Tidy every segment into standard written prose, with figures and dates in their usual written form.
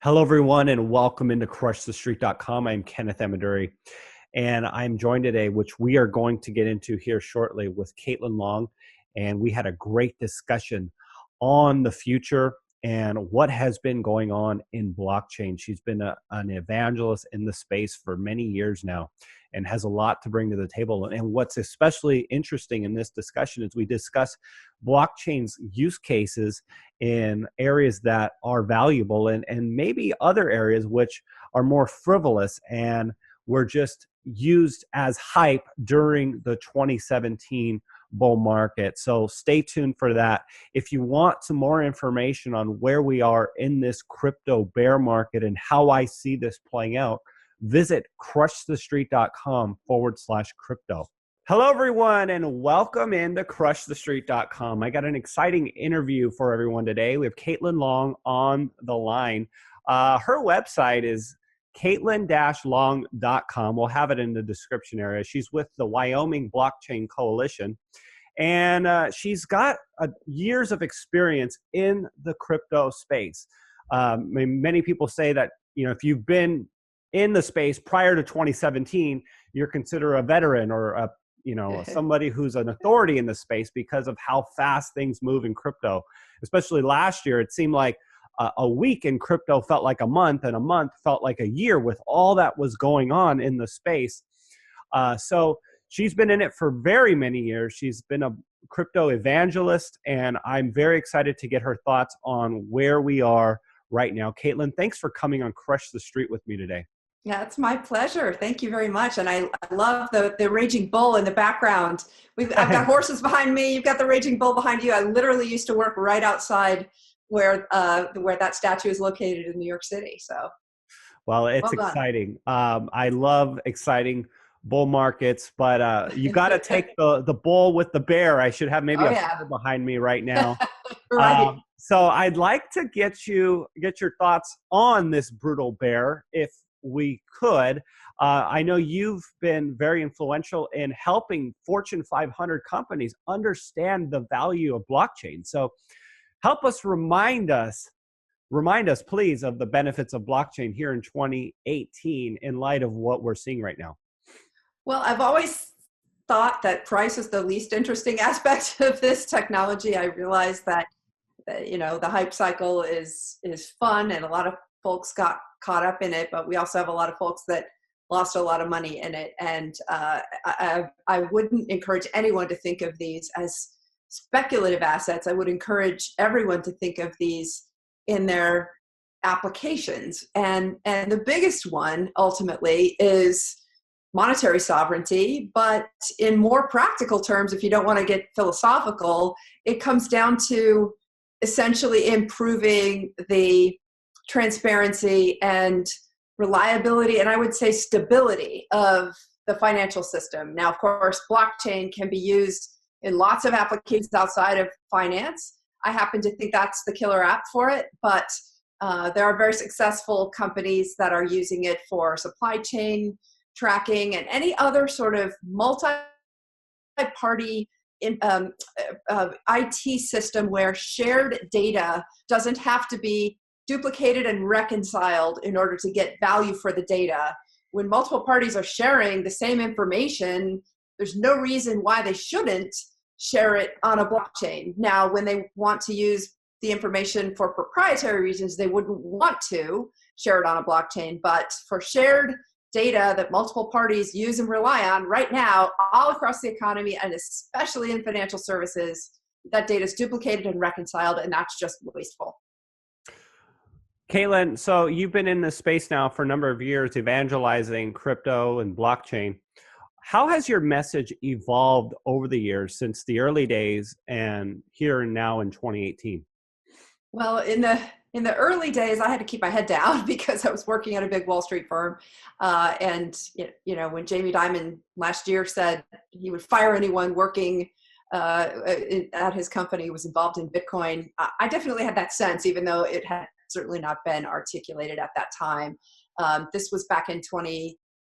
Hello, everyone, and welcome into crushthestreet.com. I'm Kenneth Amaduri, and I'm joined today, which we are going to get into here shortly, with Caitlin Long. And we had a great discussion on the future and what has been going on in blockchain. She's been an evangelist in the space for many years now and has a lot to bring to the table. And what's especially interesting in this discussion is we discuss blockchain's use cases in areas that are valuable and maybe other areas which are more frivolous and were just used as hype during the 2017 bull market. So stay tuned for that. If you want some more information on where we are in this crypto bear market and how I see this playing out, visit crushthestreet.com/crypto. Hello, everyone, and welcome into crushthestreet.com. I got an exciting interview for everyone today. We have Caitlin Long on the line. Her website is caitlin-long.com. We'll have it in the description area. She's with the Wyoming Blockchain Coalition, and she's got years of experience in the crypto space. Many people say that, if you've been in the space prior to 2017, you're considered a veteran or somebody who's an authority in the space because of how fast things move in crypto. Especially last year, it seemed like a week in crypto felt like a month, and a month felt like a year with all that was going on in the space. So she's been in it for very many years. She's been a crypto evangelist, and I'm very excited to get her thoughts on where we are right now. Caitlin, thanks for coming on Crush the Street with me today. Yeah, it's my pleasure. Thank you very much. And I love the raging bull in the background. I've got horses behind me. You've got the raging bull behind you. I literally used to work right outside where that statue is located in New York City. So, well, it's exciting. I love exciting bull markets, but you got to take the bull with the bear. I should have maybe a bear behind me right now. Right. So I'd like to get your thoughts on this brutal bear, if we could. I know you've been very influential in helping Fortune 500 companies understand the value of blockchain. So help us, remind us, please, of the benefits of blockchain here in 2018 in light of what we're seeing right now. Well, I've always thought that price is the least interesting aspect of this technology. I realize that the hype cycle is fun, and a lot of folks got caught up in it, but we also have a lot of folks that lost a lot of money in it. And I wouldn't encourage anyone to think of these as speculative assets. I would encourage everyone to think of these in their applications. And the biggest one ultimately is monetary sovereignty. But in more practical terms, if you don't want to get philosophical, it comes down to essentially improving the transparency and reliability, and I would say stability of the financial system. Now, of course, blockchain can be used in lots of applications outside of finance. I happen to think that's the killer app for it, but there are very successful companies that are using it for supply chain tracking and any other sort of multi-party IT system where shared data doesn't have to be duplicated and reconciled in order to get value for the data. When multiple parties are sharing the same information, there's no reason why they shouldn't share it on a blockchain. Now, when they want to use the information for proprietary reasons, they wouldn't want to share it on a blockchain. But for shared data that multiple parties use and rely on right now, all across the economy, and especially in financial services, that data is duplicated and reconciled, and that's just wasteful. Caitlin, so you've been in this space now for a number of years, evangelizing crypto and blockchain. How has your message evolved over the years since the early days and here and now in 2018? Well, in the early days, I had to keep my head down because I was working at a big Wall Street firm. And when Jamie Dimon last year said he would fire anyone working at his company who was involved in Bitcoin, I definitely had that sense, even though it had certainly not been articulated at that time. This was back in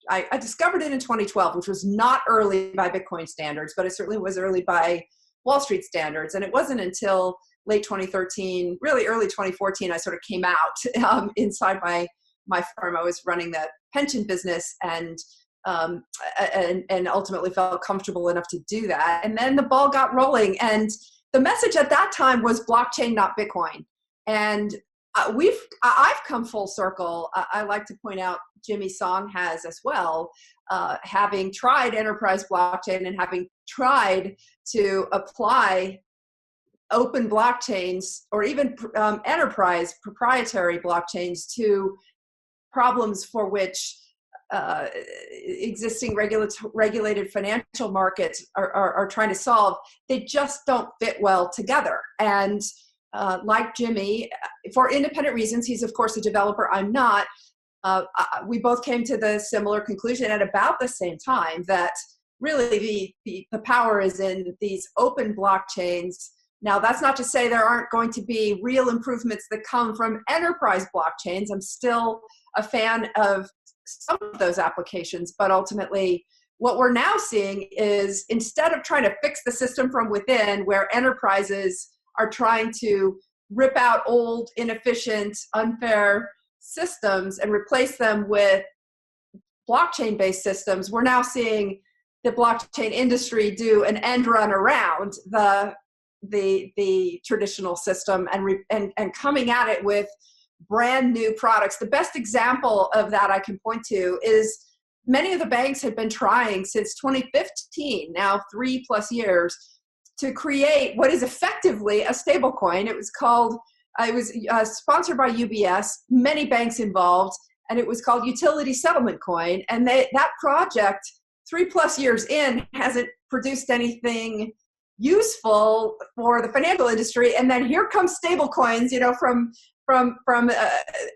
I discovered it in 2012, which was not early by Bitcoin standards, but it certainly was early by Wall Street standards. And it wasn't until late 2013, really early 2014, I sort of came out inside my firm. I was running the pension business, and ultimately felt comfortable enough to do that. And then the ball got rolling, and the message at that time was blockchain, not Bitcoin. And I've come full circle. I like to point out Jimmy Song has as well, having tried enterprise blockchain and having tried to apply open blockchains or even enterprise proprietary blockchains to problems for which existing regulated financial markets are trying to solve. They just don't fit well together. And like Jimmy, for independent reasons, he's of course a developer, I'm not, we both came to the similar conclusion at about the same time that really the power is in these open blockchains. Now, that's not to say there aren't going to be real improvements that come from enterprise blockchains. I'm still a fan of some of those applications, but ultimately what we're now seeing is, instead of trying to fix the system from within, where enterprises are trying to rip out old, inefficient, unfair systems and replace them with blockchain-based systems, we're now seeing the blockchain industry do an end run around the traditional system and coming at it with brand new products. The best example of that I can point to is many of the banks had been trying since 2015, now 3+ years, to create what is effectively a stablecoin. It was called, it was sponsored by UBS, many banks involved, and it was called Utility Settlement Coin. And that project, 3+ years in, hasn't produced anything useful for the financial industry. And then here comes stable coins, from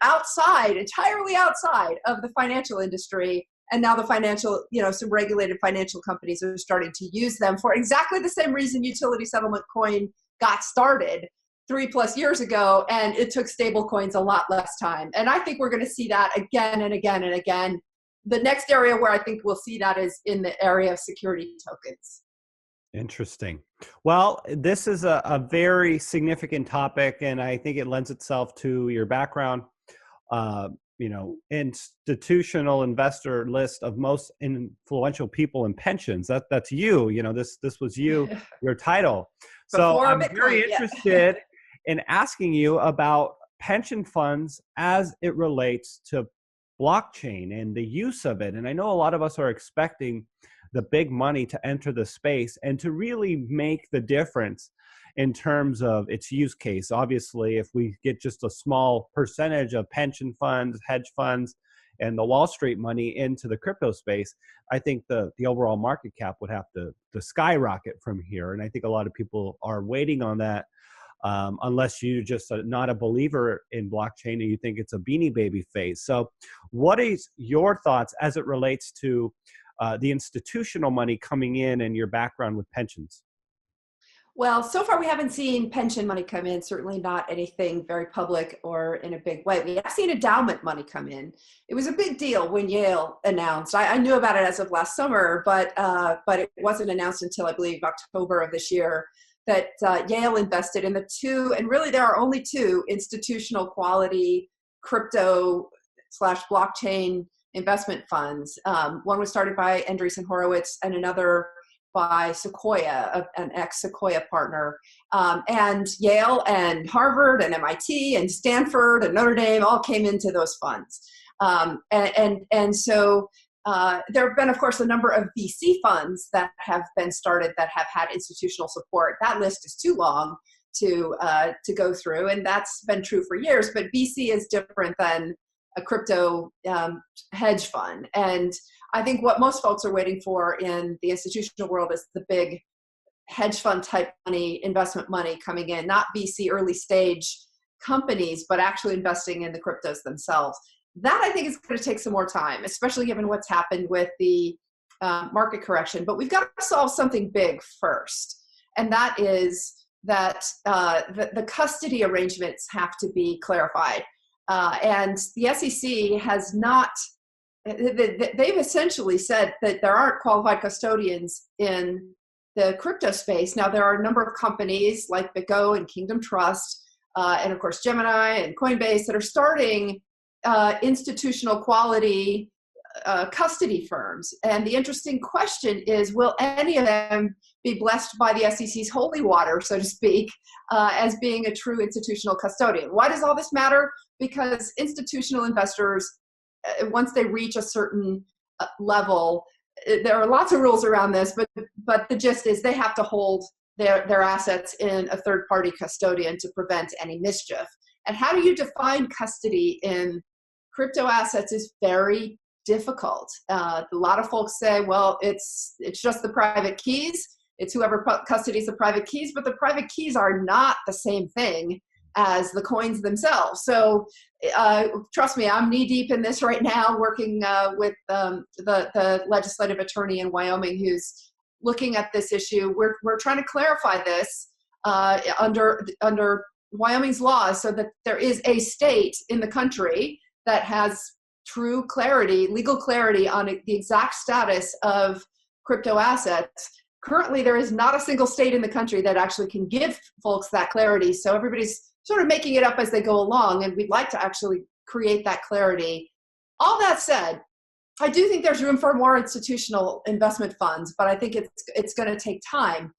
outside, entirely outside of the financial industry. And now the financial, some regulated financial companies are starting to use them for exactly the same reason Utility Settlement Coin got started 3+ years ago. And it took stable coins a lot less time. And I think we're going to see that again and again and again. The next area where I think we'll see that is in the area of security tokens. Interesting. Well, this is a very significant topic, and I think it lends itself to your background. Institutional investor list of most influential people in pensions. That's you. This was you, your title. So I'm very interested in asking you about pension funds as it relates to blockchain and the use of it. And I know a lot of us are expecting the big money to enter the space and to really make the difference in terms of its use case. Obviously, if we get just a small percentage of pension funds, hedge funds, and the Wall Street money into the crypto space, I think the overall market cap would have to skyrocket from here. And I think a lot of people are waiting on that, unless you just are not a believer in blockchain and you think it's a beanie baby phase. So what is your thoughts as it relates to the institutional money coming in and your background with pensions? Well, so far we haven't seen pension money come in, certainly not anything very public or in a big way. We have seen endowment money come in. It was a big deal when Yale announced. I knew about it as of last summer, but it wasn't announced until, I believe, October of this year, that Yale invested in the two, and really there are only two institutional quality crypto/blockchain investment funds. One was started by Andreessen Horowitz and another by Sequoia, an ex-Sequoia partner. And Yale and Harvard and MIT and Stanford and Notre Dame all came into those funds. And so there have been, of course, a number of VC funds that have been started that have had institutional support. That list is too long to go through, and that's been true for years. But VC is different than a crypto hedge fund. And I think what most folks are waiting for in the institutional world is the big hedge fund type money, investment money coming in, not VC early stage companies, but actually investing in the cryptos themselves. That I think is going to take some more time, especially given what's happened with the market correction. But we've got to solve something big first. And that is that the custody arrangements have to be clarified. And the SEC has not, they've essentially said that there aren't qualified custodians in the crypto space. Now, there are a number of companies like BitGo and Kingdom Trust, and of course Gemini and Coinbase that are starting institutional quality custody firms. And the interesting question is, will any of them be blessed by the SEC's holy water, so to speak, as being a true institutional custodian? Why does all this matter? Because institutional investors, once they reach a certain level, there are lots of rules around this, but the gist is they have to hold their assets in a third-party custodian to prevent any mischief. And how do you define custody in crypto assets is very difficult. A lot of folks say, well, it's just the private keys. It's whoever custodies the private keys, but the private keys are not the same thing as the coins themselves. So trust me, I'm knee deep in this right now, working with the legislative attorney in Wyoming who's looking at this issue. We're trying to clarify this under Wyoming's laws so that there is a state in the country that has true clarity, legal clarity on the exact status of crypto assets. Currently, there is not a single state in the country that actually can give folks that clarity. So everybody's sort of making it up as they go along, and we'd like to actually create that clarity. All that said, I do think there's room for more institutional investment funds, but I think it's going to take time,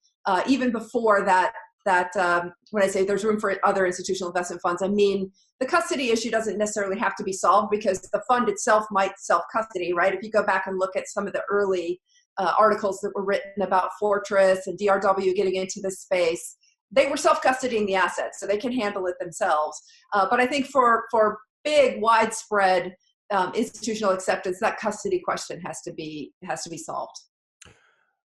even before that. When I say there's room for other institutional investment funds, I mean the custody issue doesn't necessarily have to be solved because the fund itself might self-custody, right? If you go back and look at some of the early articles that were written about Fortress and DRW getting into this space, they were self-custodying the assets, so they can handle it themselves. But I think for big, widespread institutional acceptance, that custody question has to be solved.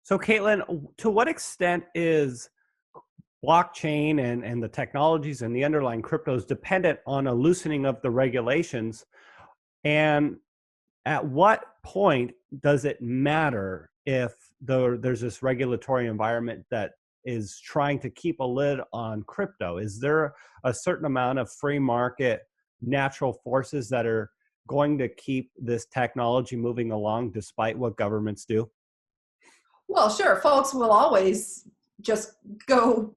So, Caitlin, to what extent is blockchain and the technologies and the underlying cryptos dependent on a loosening of the regulations? And at what point does it matter if there's this regulatory environment that is trying to keep a lid on crypto? Is there a certain amount of free market natural forces that are going to keep this technology moving along despite what governments do? Well, sure. Folks will always just go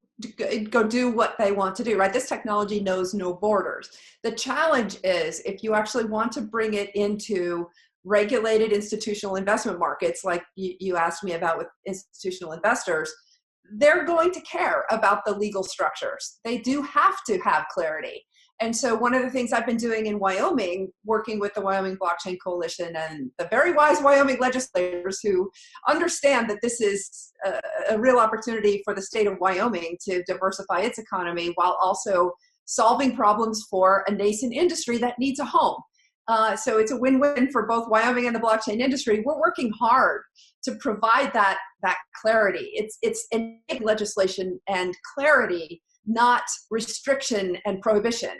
do what they want to do, right? This technology knows no borders. The challenge is if you actually want to bring it into regulated institutional investment markets, like you asked me about with institutional investors, they're going to care about the legal structures. They do have to have clarity. And so one of the things I've been doing in Wyoming, working with the Wyoming Blockchain Coalition and the very wise Wyoming legislators who understand that this is a real opportunity for the state of Wyoming to diversify its economy while also solving problems for a nascent industry that needs a home. So it's a win-win for both Wyoming and the blockchain industry. We're working hard to provide that clarity. It's enabling legislation and clarity, not restriction and prohibition.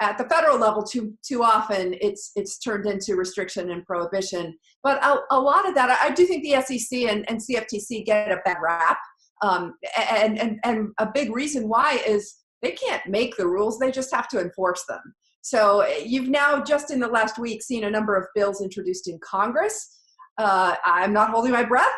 At the federal level, too often it's turned into restriction and prohibition. But a lot of that, I do think the SEC and CFTC get a bad rap, and a big reason why is they can't make the rules; they just have to enforce them. So you've now just in the last week seen a number of bills introduced in Congress. I'm not holding my breath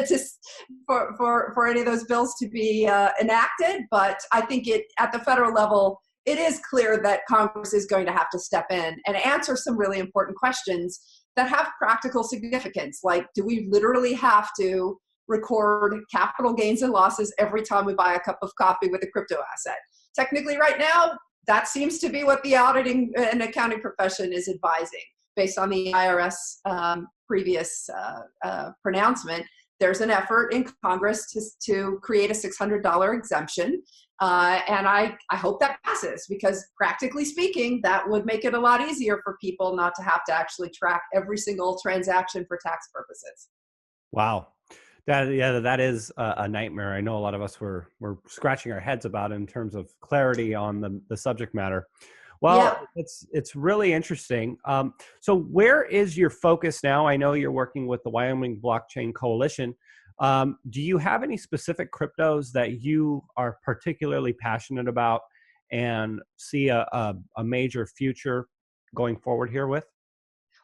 just for any of those bills to be enacted, but I think at the federal level, it is clear that Congress is going to have to step in and answer some really important questions that have practical significance. Like, do we literally have to record capital gains and losses every time we buy a cup of coffee with a crypto asset? Technically, right now, that seems to be what the auditing and accounting profession is advising. Based on the IRS previous pronouncement, there's an effort in Congress to create a $600 exemption. And I hope that passes because practically speaking, that would make it a lot easier for people not to have to actually track every single transaction for tax purposes. Wow. That is a nightmare. I know a lot of us were scratching our heads about it in terms of clarity on the subject matter. Well, yeah. It's really interesting. So where is your focus now? I know you're working with the Wyoming Blockchain Coalition. Do you have any specific cryptos that you are particularly passionate about and see a major future going forward here with?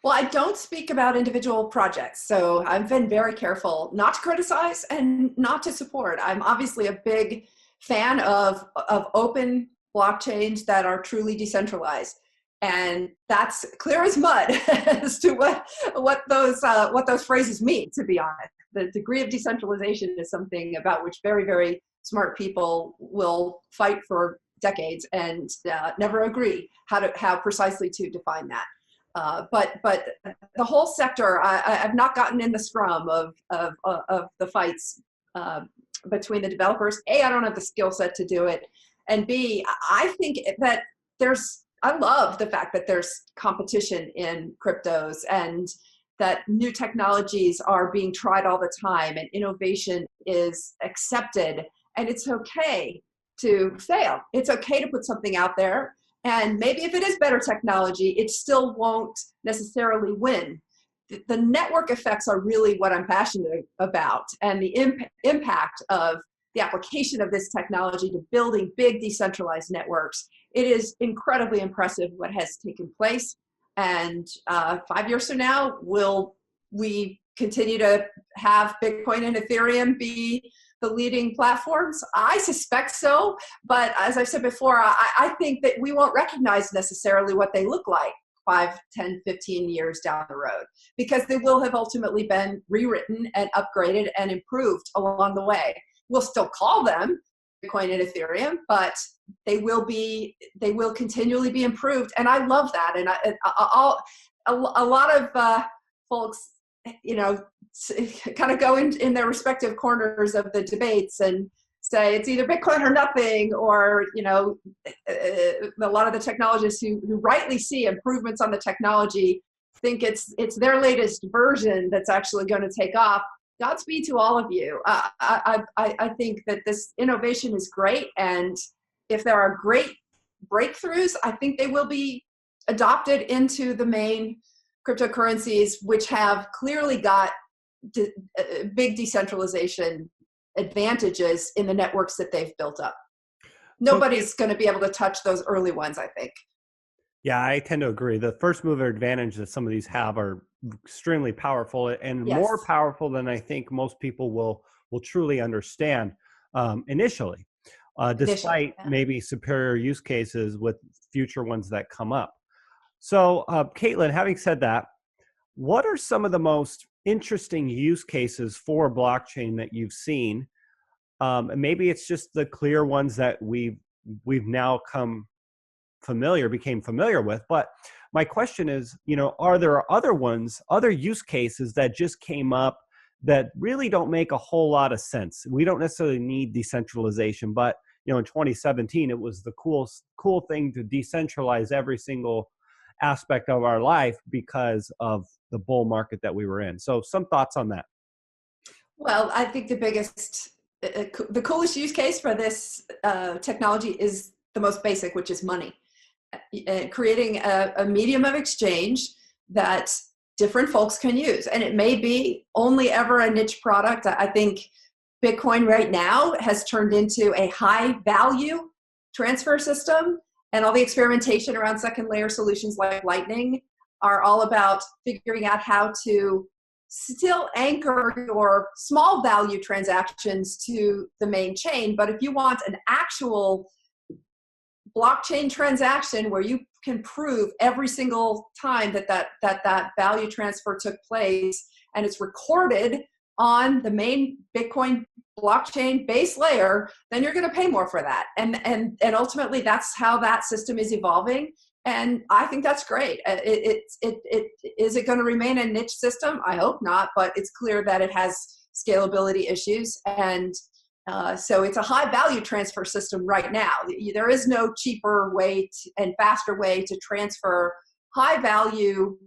Well, I don't speak about individual projects, so I've been very careful not to criticize and not to support. I'm obviously a big fan of open blockchains that are truly decentralized, and that's clear as mud as to what those phrases mean. To be honest, the degree of decentralization is something about which very, very smart people will fight for decades and never agree how precisely to define that. But the whole sector, I've not gotten in the scrum of the fights between the developers. A, I don't have the skill set to do it, and B, I think that I love the fact that there's competition in cryptos and that new technologies are being tried all the time and innovation is accepted, and it's okay to fail. It's okay to put something out there. And maybe if it is better technology, it still won't necessarily win. The network effects are really what I'm passionate about, and the impact of the application of this technology to building big decentralized networks. It is incredibly impressive what has taken place. And 5 years from now, will we continue to have Bitcoin and Ethereum be the leading platforms? I suspect so, but as I've said before, I think that we won't recognize necessarily what they look like 5, 10, 15 years down the road, because they will have ultimately been rewritten and upgraded and improved along the way. We'll still call them Bitcoin and Ethereum, but they will continually be improved, and I love that. And a lot of folks, kind of go in their respective corners of the debates and say it's either Bitcoin or nothing, or a lot of the technologists who rightly see improvements on the technology think it's their latest version that's actually going to take off. Godspeed to all of you. I think that this innovation is great, and if there are great breakthroughs, I think they will be adopted into the main cryptocurrencies, which have clearly got big decentralization advantages in the networks that they've built up. Nobody's going to be able to touch those early ones, I think. Yeah, I tend to agree. The first mover advantage that some of these have are extremely powerful, and Yes. more powerful than I think most people will truly understand initially, despite maybe superior use cases with future ones that come up. So, Caitlin, having said that, what are some of the most interesting use cases for blockchain that you've seen? And maybe it's just the clear ones that we've now became familiar with. But my question is, are there other use cases that just came up that really don't make a whole lot of sense? We don't necessarily need decentralization, but in 2017, it was the cool thing to decentralize every single aspect of our life because of the bull market that we were in. So some thoughts on that. Well, I think the coolest use case for this technology is the most basic, which is money. Creating a medium of exchange that different folks can use. And it may be only ever a niche product. I think Bitcoin right now has turned into a high value transfer system, and all the experimentation around second layer solutions like Lightning are all about figuring out how to still anchor your small value transactions to the main chain. But if you want an actual blockchain transaction where you can prove every single time that value transfer took place and it's recorded on the main Bitcoin blockchain base layer, then you're going to pay more for that. And ultimately, that's how that system is evolving. And I think that's great. Is it going to remain a niche system? I hope not, but it's clear that it has scalability issues. And so it's a high value transfer system right now. There is no cheaper way and faster way to transfer high value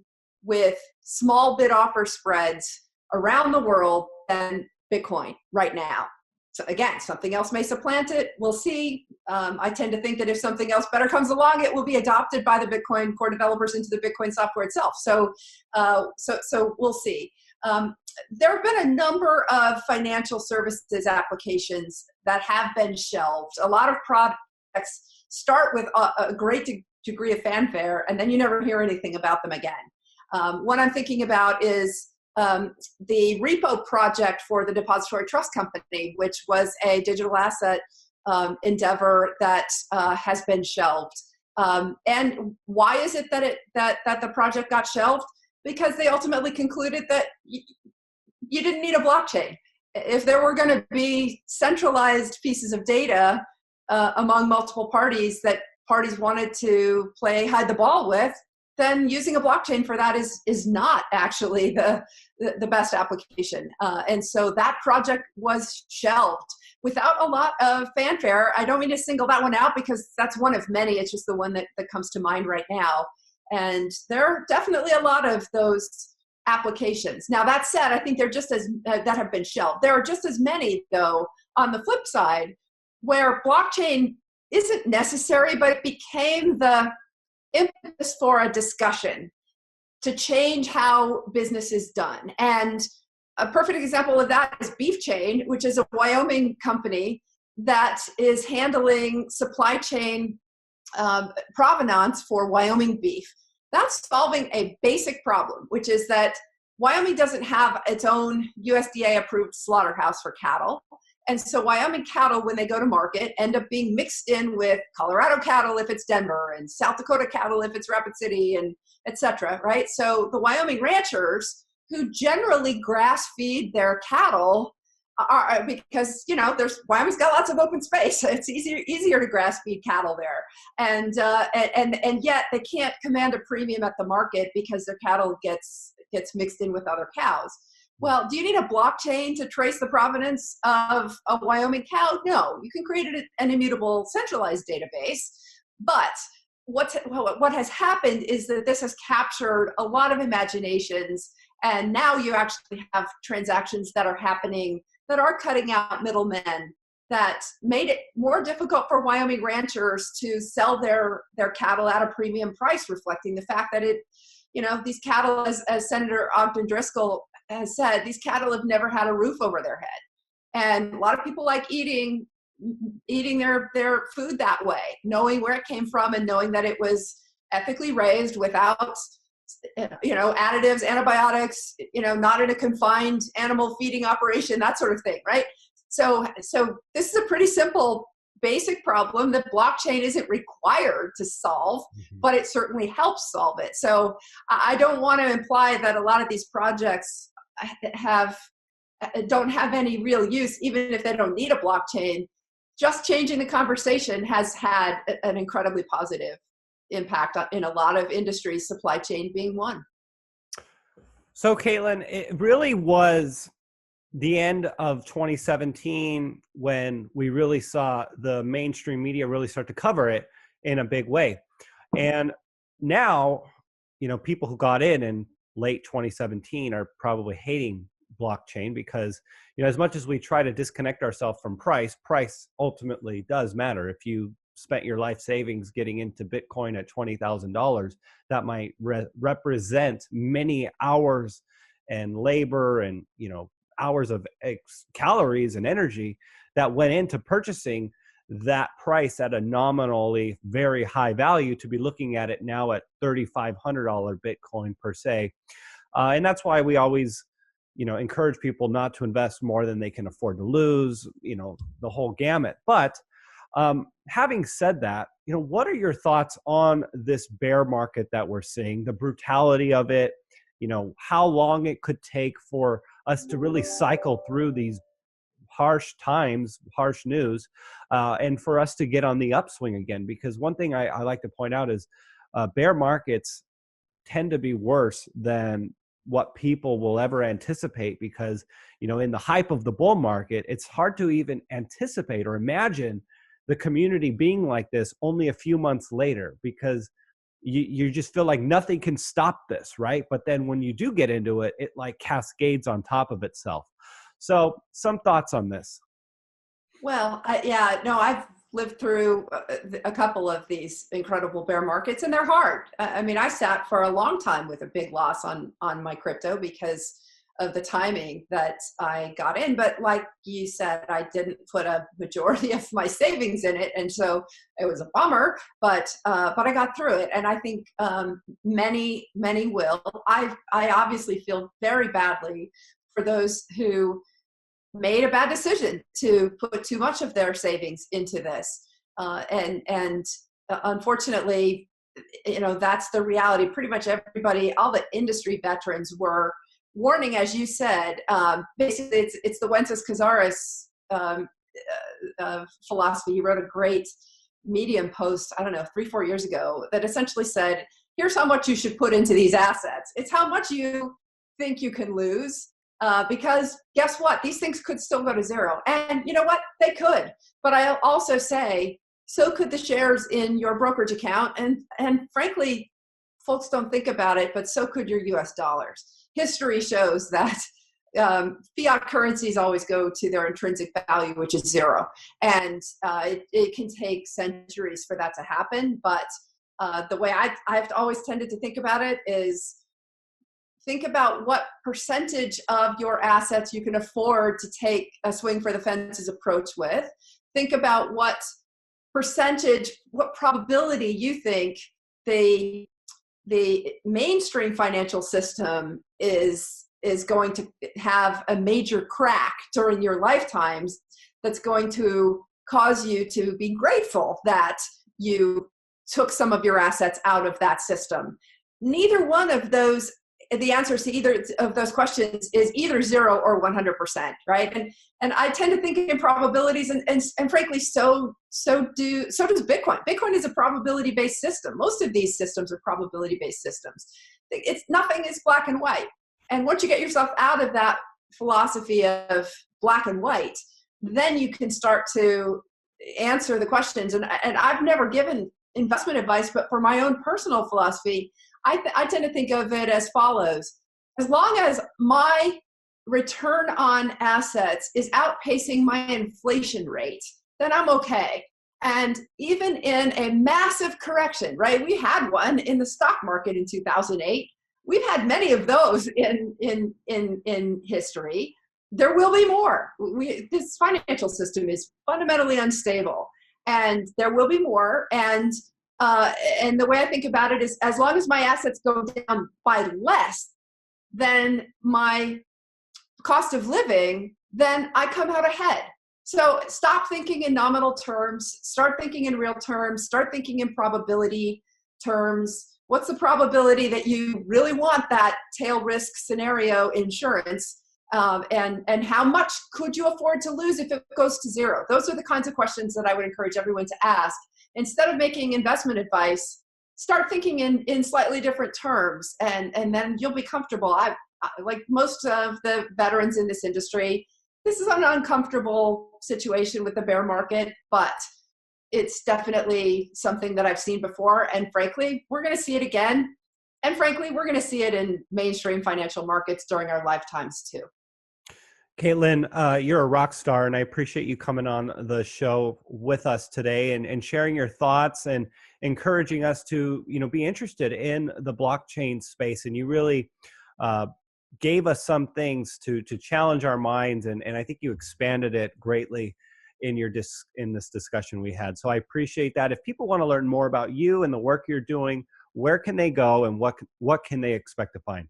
with small bid offer spreads around the world than Bitcoin right now. So again, something else may supplant it. We'll see. I tend to think that if something else better comes along, it will be adopted by the Bitcoin core developers into the Bitcoin software itself. So we'll see. There have been a number of financial services applications that have been shelved. A lot of projects start with a great degree of fanfare, and then you never hear anything about them again. One I'm thinking about is the repo project for the Depository Trust Company, which was a digital asset endeavor that has been shelved. And why is it that that the project got shelved? Because they ultimately concluded that you didn't need a blockchain. If there were going to be centralized pieces of data among multiple parties that parties wanted to play hide the ball with, then using a blockchain for that is not actually the best application. And so that project was shelved without a lot of fanfare. I don't mean to single that one out because that's one of many. It's just the one that comes to mind right now. And there are definitely a lot of those applications. Now, that said, I think they're just as that have been shelved. There are just as many, though, on the flip side, where blockchain isn't necessary, but it became the impetus for a discussion to change how business is done. And a perfect example of that is Beef Chain, which is a Wyoming company that is handling supply chain provenance for Wyoming beef. That's solving a basic problem, which is that Wyoming doesn't have its own USDA-approved slaughterhouse for cattle. And so Wyoming cattle, when they go to market, end up being mixed in with Colorado cattle if it's Denver, and South Dakota cattle if it's Rapid City, and et cetera, right? So the Wyoming ranchers, who generally grass feed their cattle, are because Wyoming's got lots of open space. It's easier to grass feed cattle there, and yet they can't command a premium at the market because their cattle gets mixed in with other cows. Well, do you need a blockchain to trace the provenance of a Wyoming cow? No, you can create an immutable centralized database. But what has happened is that this has captured a lot of imaginations, and now you actually have transactions that are happening that are cutting out middlemen, that made it more difficult for Wyoming ranchers to sell their cattle at a premium price, reflecting the fact that these cattle, as Senator Ogden Driscoll has said, these cattle have never had a roof over their head. And a lot of people like eating their food that way, knowing where it came from and knowing that it was ethically raised without additives, antibiotics, not in a confined animal feeding operation, that sort of thing, right? So this is a pretty simple, basic problem that blockchain isn't required to solve, but it certainly helps solve it. So I don't want to imply that a lot of these projects don't have any real use, even if they don't need a blockchain. Just changing the conversation has had an incredibly positive impact in a lot of industries, supply chain being one. So Caitlin, it really was the end of 2017 when we really saw the mainstream media really start to cover it in a big way. And now, people who got in late 2017 are probably hating blockchain because, as much as we try to disconnect ourselves from price ultimately does matter. If you spent your life savings getting into Bitcoin at $20,000, that might represent many hours and labor and, hours of calories and energy that went into purchasing that price at a nominally very high value, to be looking at it now at $3,500 Bitcoin per se. And that's why we always, encourage people not to invest more than they can afford to lose, the whole gamut. But having said that, what are your thoughts on this bear market that we're seeing, the brutality of it, how long it could take for us to really cycle through these harsh times, harsh news, and for us to get on the upswing again? Because one thing I like to point out is bear markets tend to be worse than what people will ever anticipate, because, in the hype of the bull market, it's hard to even anticipate or imagine the community being like this only a few months later, because you just feel like nothing can stop this, right? But then when you do get into it, it like cascades on top of itself. So some thoughts on this? Well, I've lived through a couple of these incredible bear markets, and they're hard. I mean, I sat for a long time with a big loss on my crypto because of the timing that I got in. But like you said, I didn't put a majority of my savings in it, and so it was a bummer. But I got through it, and I think many will. I obviously feel very badly for those who made a bad decision to put too much of their savings into this, and unfortunately, that's the reality. Pretty much everybody, all the industry veterans were warning, as you said. Basically, it's the Wences Casares philosophy. He wrote a great Medium post, I don't know, 3-4 years ago, that essentially said, here's how much you should put into these assets. It's how much you think you can lose. Because guess what? These things could still go to zero. And you know what? They could. But I'll also say, so could the shares in your brokerage account. And frankly, folks don't think about it, but so could your US dollars. History shows that fiat currencies always go to their intrinsic value, which is zero. And it can take centuries for that to happen. But the way I've always tended to think about it is, think about what percentage of your assets you can afford to take a swing for the fences approach with. Think about what percentage, what probability you think the mainstream financial system is going to have a major crack during your lifetimes that's going to cause you to be grateful that you took some of your assets out of that system. Neither one of those, the answers to either of those questions is either 0 or 100%, right? And I tend to think in probabilities, and frankly, so does Bitcoin. Bitcoin is a probability-based system. Most of these systems are probability-based systems. Nothing is black and white. And once you get yourself out of that philosophy of black and white, then you can start to answer the questions. And I've never given investment advice, but for my own personal philosophy, I tend to think of it as follows. As long as my return on assets is outpacing my inflation rate, then I'm okay. And even in a massive correction, right? We had one in the stock market in 2008. We've had many of those in history. There will be more. This financial system is fundamentally unstable, and there will be more. And the way I think about it is, as long as my assets go down by less than my cost of living, then I come out ahead. So stop thinking in nominal terms, start thinking in real terms, start thinking in probability terms. What's the probability that you really want that tail risk scenario insurance? And how much could you afford to lose if it goes to zero? Those are the kinds of questions that I would encourage everyone to ask. Instead of making investment advice, start thinking in slightly different terms, and then you'll be comfortable. Like most of the veterans in this industry, this is an uncomfortable situation with the bear market, but it's definitely something that I've seen before. And frankly, we're going to see it again. And frankly, we're going to see it in mainstream financial markets during our lifetimes too. Caitlin, you're a rock star, and I appreciate you coming on the show with us today and sharing your thoughts and encouraging us to, be interested in the blockchain space. And you really gave us some things to challenge our minds, and I think you expanded it greatly in this discussion we had. So I appreciate that. If people want to learn more about you and the work you're doing, where can they go, and what can they expect to find?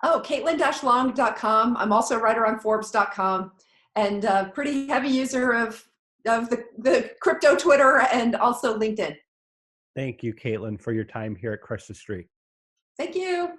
Oh, Caitlin-long.com. I'm also a writer on Forbes.com, and a pretty heavy user of the crypto Twitter and also LinkedIn. Thank you, Caitlin, for your time here at Crush the Street. Thank you.